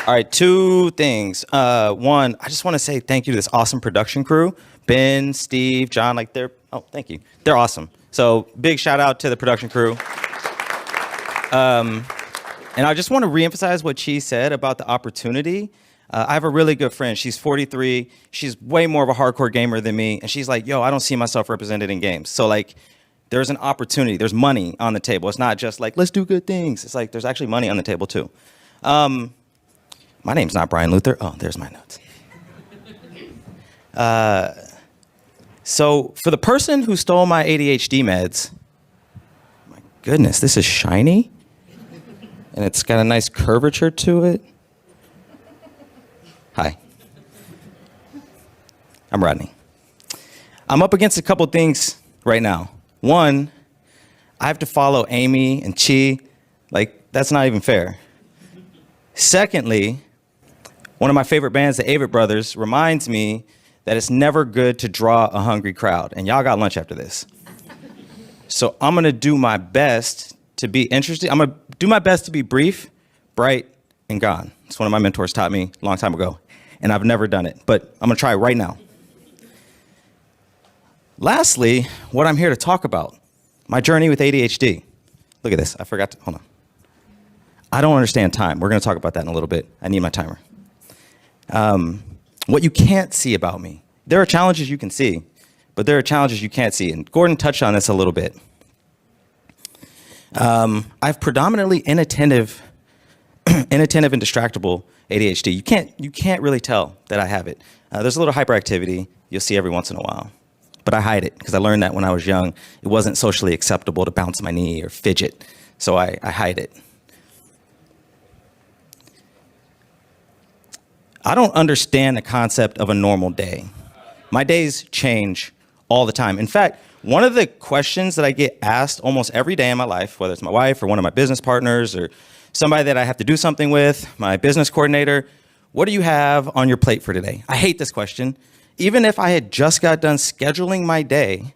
All right, two things. One, I just want to say thank you to this awesome production crew. Ben, Steve, John, thank you. They're awesome. So big shout out to the production crew. And I just want to reemphasize what Chi said about the opportunity. I have a really good friend. She's 43. She's way more of a hardcore gamer than me. And she's like, yo, I don't see myself represented in games. So like, there's an opportunity. There's money on the table. It's not just like, let's do good things. It's like, there's actually money on the table too. My name's not Brian Luther. Oh, there's my notes. So for the person who stole my ADHD meds, my goodness, this is shiny. And it's got a nice curvature to it. Hi. I'm Rodney. I'm up against a couple things right now. One, I have to follow Amy and Chi. Like, that's not even fair. Secondly, one of my favorite bands, the Avett Brothers, reminds me that it's never good to draw a hungry crowd. And y'all got lunch after this. So I'm gonna do my best to be interesting. I'm gonna do my best to be brief, bright, and gone. It's one of my mentors taught me a long time ago. And I've never done it, but I'm gonna try right now. Lastly, what I'm here to talk about, my journey with ADHD. Look at this, I forgot to, hold on. I don't understand time. We're gonna talk about that in a little bit. I need my timer. What you can't see about me. There are challenges you can see, but there are challenges you can't see. And Gordon touched on this a little bit. I've predominantly inattentive and distractible ADHD. You can't really tell that I have it. There's a little hyperactivity you'll see every once in a while, but I hide it because I learned that when I was young, it wasn't socially acceptable to bounce my knee or fidget, so I hide it. I don't understand the concept of a normal day. My days change all the time. In fact, one of the questions that I get asked almost every day in my life, whether it's my wife or one of my business partners or somebody that I have to do something with, my business coordinator, what do you have on your plate for today? I hate this question. Even if I had just got done scheduling my day,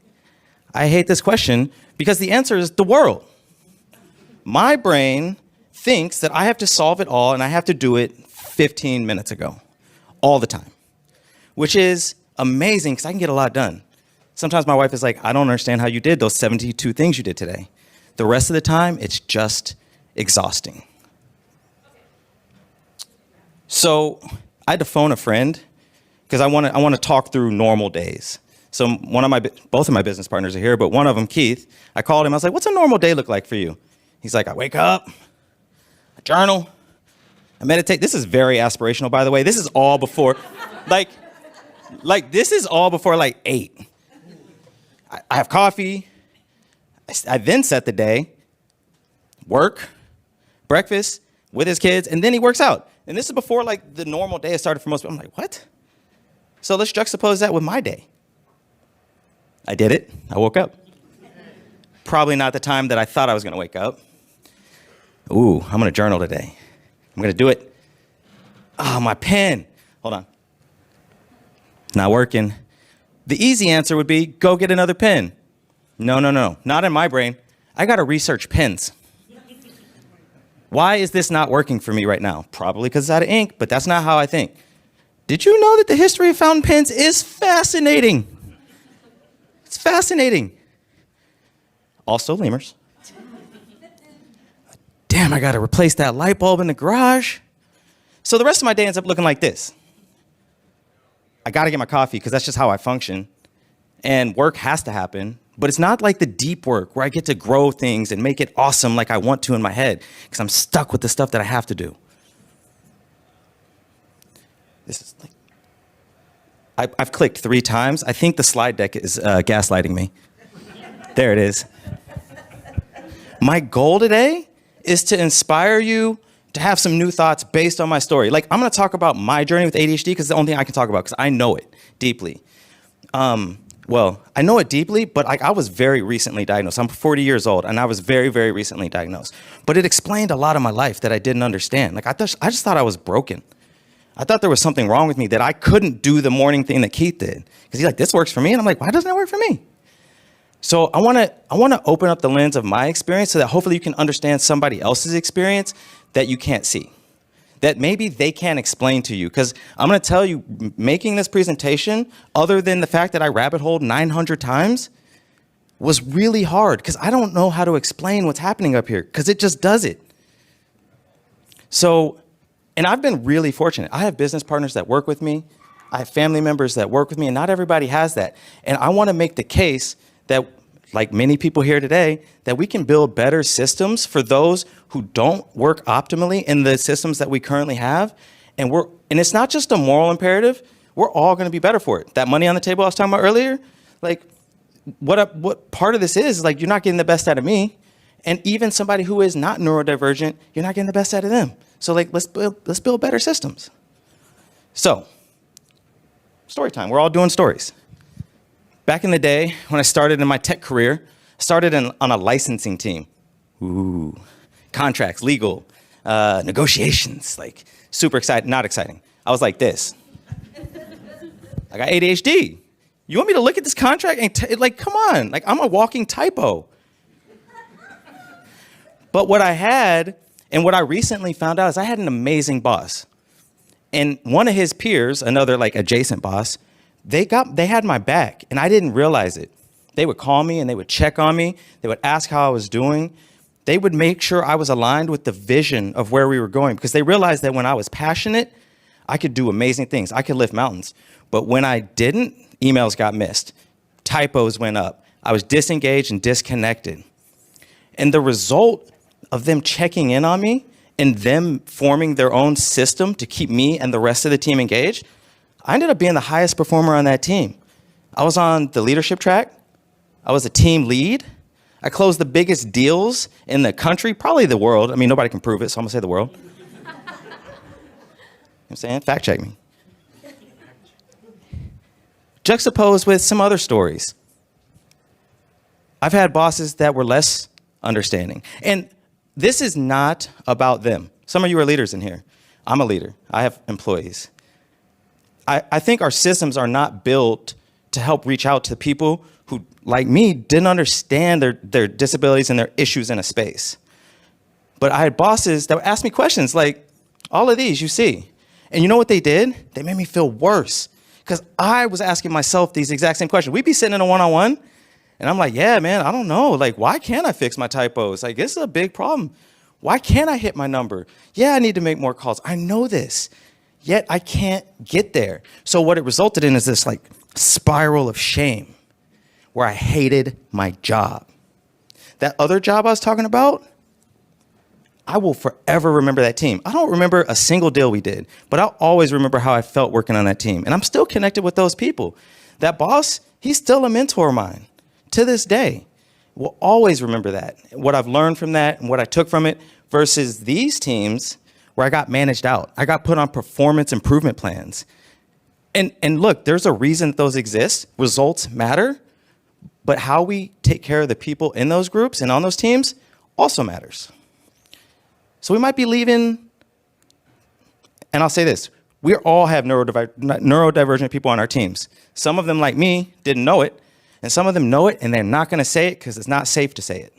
I hate this question because the answer is the world. My brain thinks that I have to solve it all and I have to do it 15 minutes ago, all the time, which is amazing because I can get a lot done. Sometimes my wife is like, I don't understand how you did those 72 things you did today. The rest of the time, it's just exhausting. So I had to phone a friend because I want to talk through normal days. So both of my business partners are here, but one of them, Keith, I called him. I was like, what's a normal day look like for you? He's like, I wake up, I journal, I meditate. This is very aspirational, by the way. This is all before, this is all before 8. I have coffee. I then set the day, work, breakfast with his kids, and then he works out. And this is before the normal day has started for most people. I'm like, what? So let's juxtapose that with my day. I did it. I woke up. Probably not the time that I thought I was gonna wake up. Ooh, I'm gonna journal today. I'm gonna do it. Oh, my pen. Hold on. Not working. The easy answer would be go get another pen. No, not in my brain. I gotta research pens. Why is this not working for me right now? Probably because it's out of ink, but that's not how I think. Did you know that the history of fountain pens is fascinating? It's fascinating. Also lemurs. Damn, I gotta replace that light bulb in the garage. So the rest of my day ends up looking like this. I gotta get my coffee because that's just how I function. And work has to happen, but it's not like the deep work where I get to grow things and make it awesome like I want to in my head because I'm stuck with the stuff that I have to do. This is I've clicked 3 times. I think the slide deck is gaslighting me. There it is. My goal today is to inspire you to have some new thoughts based on my story. I'm gonna talk about my journey with ADHD because it's the only thing I can talk about because I know it deeply. Well, I know it deeply, but I was very recently diagnosed. I'm 40 years old and I was very, very recently diagnosed. But it explained a lot of my life that I didn't understand. I just thought I was broken. I thought there was something wrong with me that I couldn't do the morning thing that Keith did. Because he's like, this works for me. And I'm like, why doesn't it work for me? So I wanna open up the lens of my experience so that hopefully you can understand somebody else's experience that you can't see. that maybe they can't explain to you. Because I'm going to tell you, making this presentation, other than the fact that I rabbit holed 900 times, was really hard because I don't know how to explain what's happening up here because it just does it. So, and I've been really fortunate. I have business partners that work with me. I have family members that work with me, and not everybody has that. And I want to make the case that, like many people here today, that we can build better systems for those who don't work optimally in the systems that we currently have. And it's not just a moral imperative. We're all going to be better for it. That money on the table I was talking about earlier, like what part of this is like, you're not getting the best out of me. And even somebody who is not neurodivergent, you're not getting the best out of them. So like, let's build better systems. So, story time. We're all doing stories. Back in the day, when I started in my tech career, I started on a licensing team. Ooh, contracts, legal, negotiations, like super exciting, not exciting. I was like this. I got ADHD. You want me to look at this contract and like, come on, like I'm a walking typo. But what I had, and what I recently found out is I had an amazing boss. And one of his peers, another like adjacent boss, they had my back and I didn't realize it. They would call me and they would check on me. They would ask how I was doing. They would make sure I was aligned with the vision of where we were going because they realized that when I was passionate, I could do amazing things. I could lift mountains. But when I didn't, emails got missed. Typos went up. I was disengaged and disconnected. And the result of them checking in on me and them forming their own system to keep me and the rest of the team engaged, I ended up being the highest performer on that team. I was on the leadership track. I was a team lead. I closed the biggest deals in the country, probably the world. I mean, nobody can prove it, so I'm gonna say the world. You know what I'm saying? Fact check me. Juxtaposed with some other stories. I've had bosses that were less understanding. And this is not about them. Some of you are leaders in here. I'm a leader. I have employees. I think our systems are not built to help reach out to people who, like me, didn't understand their disabilities and their issues in a space. But I had bosses that would ask me questions like, all of these you see. And you know what they did? They made me feel worse because I was asking myself these exact same questions. We'd be sitting in a one-on-one and I'm like, yeah, man, I don't know. Like, why can't I fix my typos? Like, this is a big problem. Why can't I hit my number? Yeah, I need to make more calls. I know this, yet I can't get there. So what it resulted in is this like spiral of shame where I hated my job. That other job I was talking about, I will forever remember that team. I don't remember a single deal we did, but I'll always remember how I felt working on that team. And I'm still connected with those people. That boss, he's still a mentor of mine to this day. We'll always remember that, what I've learned from that and what I took from it versus these teams where I got managed out. I got put on performance improvement plans. And look, there's a reason that those exist. Results matter, but how we take care of the people in those groups and on those teams also matters. So we might be leaving, and I'll say this, we all have neurodivergent people on our teams. Some of them, like me, didn't know it, and some of them know it, and they're not gonna say it because it's not safe to say it.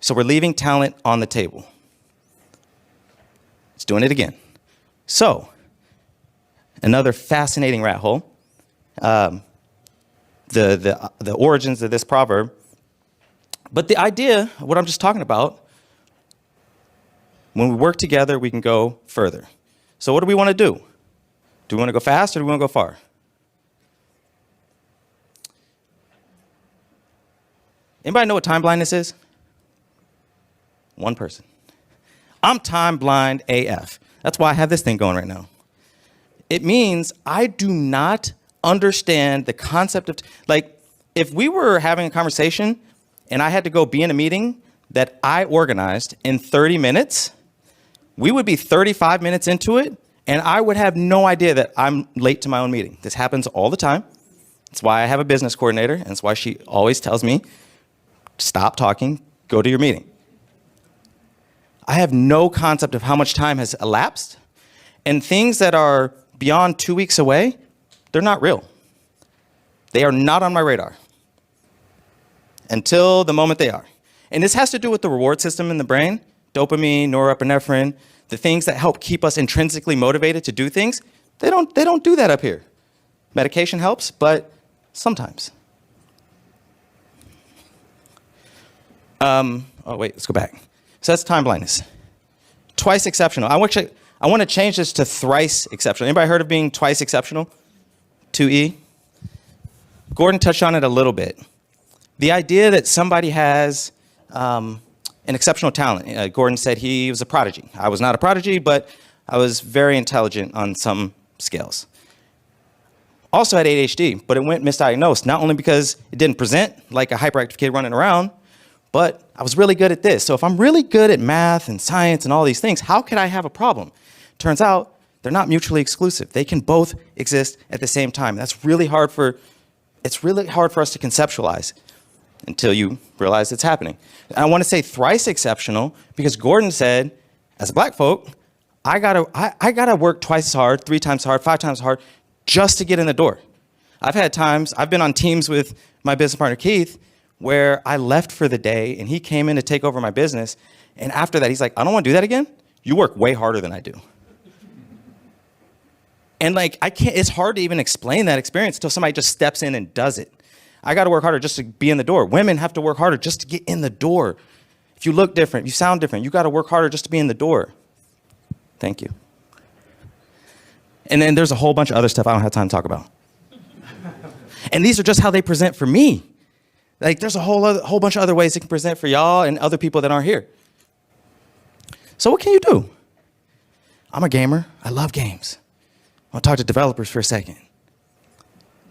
So we're leaving talent on the table. It's doing it again. So, another fascinating rat hole. The origins of this proverb. But the idea, what I'm just talking about, when we work together, we can go further. So what do we want to do? Do we want to go fast or do we want to go far? Anybody know what time blindness is? One person. I'm time blind AF. That's why I have this thing going right now. It means I do not understand the concept of, like, if we were having a conversation and I had to go be in a meeting that I organized in 30 minutes, we would be 35 minutes into it and I would have no idea that I'm late to my own meeting. This happens all the time. That's why I have a business coordinator, and that's why she always tells me, stop talking, go to your meeting. I have no concept of how much time has elapsed, and things that are beyond 2 weeks away, they're not real. They are not on my radar until the moment they are. And this has to do with the reward system in the brain. dopamine, norepinephrine, the things that help keep us intrinsically motivated to do things, they don't do that up here. Medication helps, but sometimes. Oh wait, let's go back. So that's time blindness. Twice exceptional. I want to change this to thrice exceptional. Anybody heard of being twice exceptional? 2E? Gordon touched on it a little bit. The idea that somebody has an exceptional talent. Gordon said he was a prodigy. I was not a prodigy, but I was very intelligent on some scales. Also had ADHD, but it went misdiagnosed, not only because it didn't present like a hyperactive kid running around, but I was really good at this. So if I'm really good at math and science and all these things, how could I have a problem? Turns out they're not mutually exclusive. They can both exist at the same time. It's really hard for us to conceptualize until you realize it's happening. And I want to say thrice exceptional because Gordon said, as a black folk, I gotta work twice as hard, 3 times as hard, 5 times as hard just to get in the door. I've been on teams with my business partner, Keith, where I left for the day and he came in to take over my business. And after that, he's like, I don't want to do that again. You work way harder than I do. And like, it's hard to even explain that experience until somebody just steps in and does it. I got to work harder just to be in the door. Women have to work harder just to get in the door. If you look different, you sound different, you got to work harder just to be in the door. Thank you. And then there's a whole bunch of other stuff I don't have time to talk about. And these are just how they present for me. Like there's a whole bunch of other ways it can present for y'all and other people that aren't here. So what can you do? I'm a gamer. I love games. I'll talk to developers for a second.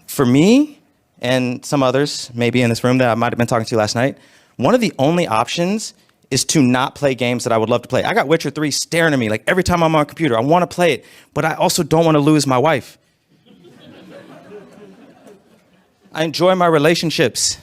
For me and some others, maybe in this room that I might have been talking to last night, one of the only options is to not play games that I would love to play. I got Witcher 3 staring at me like every time I'm on a computer. I want to play it, but I also don't want to lose my wife. I enjoy my relationships.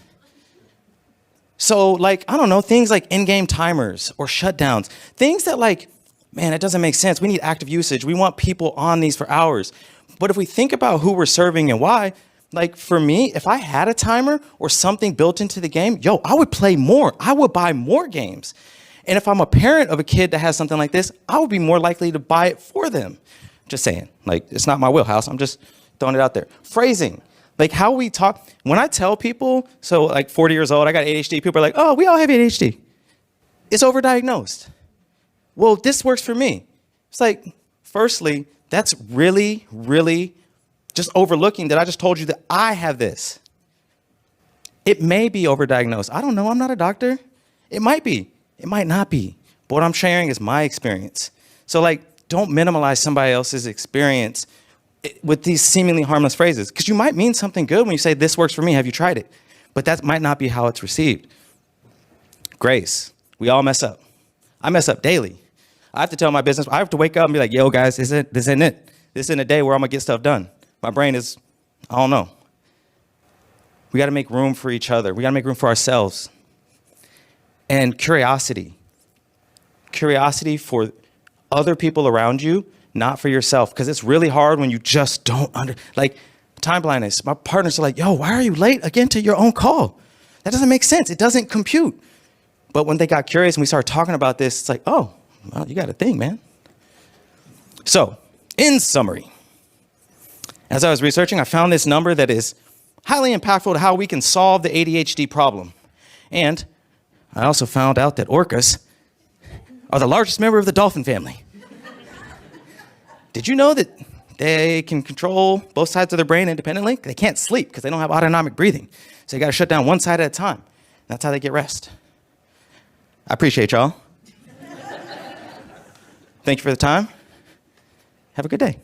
So like, I don't know, things like in-game timers or shutdowns, things that like, man, it doesn't make sense. We need active usage. We want people on these for hours. But if we think about who we're serving and why, like for me, if I had a timer or something built into the game, I would play more. I would buy more games. And if I'm a parent of a kid that has something like this, I would be more likely to buy it for them. Just saying, like, it's not my wheelhouse. I'm just throwing it out there. Phrasing. Like how we talk, when I tell people, so like 40 years old, I got ADHD, people are like, oh, we all have ADHD. It's overdiagnosed. Well, this works for me. It's like, firstly, that's really, really just overlooking that I just told you that I have this. It may be overdiagnosed. I don't know, I'm not a doctor. It might be, it might not be. But what I'm sharing is my experience. So like, don't minimize somebody else's experience with these seemingly harmless phrases, because you might mean something good when you say, this works for me, have you tried it? But that might not be how it's received. Grace, we all mess up. I mess up daily. I have to tell my business, I have to wake up and be like, yo guys, this isn't it. This isn't a day where I'm gonna get stuff done. My brain is, I don't know. We gotta make room for each other. We gotta make room for ourselves. And curiosity. Curiosity for other people around you, not for yourself, because it's really hard when you just don't like time blindness. My partners are like, yo, why are you late again to your own call? That doesn't make sense. It doesn't compute. But when they got curious and we started talking about this, it's like, oh, well, you got a thing, man. So, in summary, as I was researching, I found this number that is highly impactful to how we can solve the ADHD problem. And I also found out that orcas are the largest member of the dolphin family. Did you know that they can control both sides of their brain independently? They can't sleep because they don't have autonomic breathing. So you got to shut down one side at a time. That's how they get rest. I appreciate y'all. Thank you for the time. Have a good day.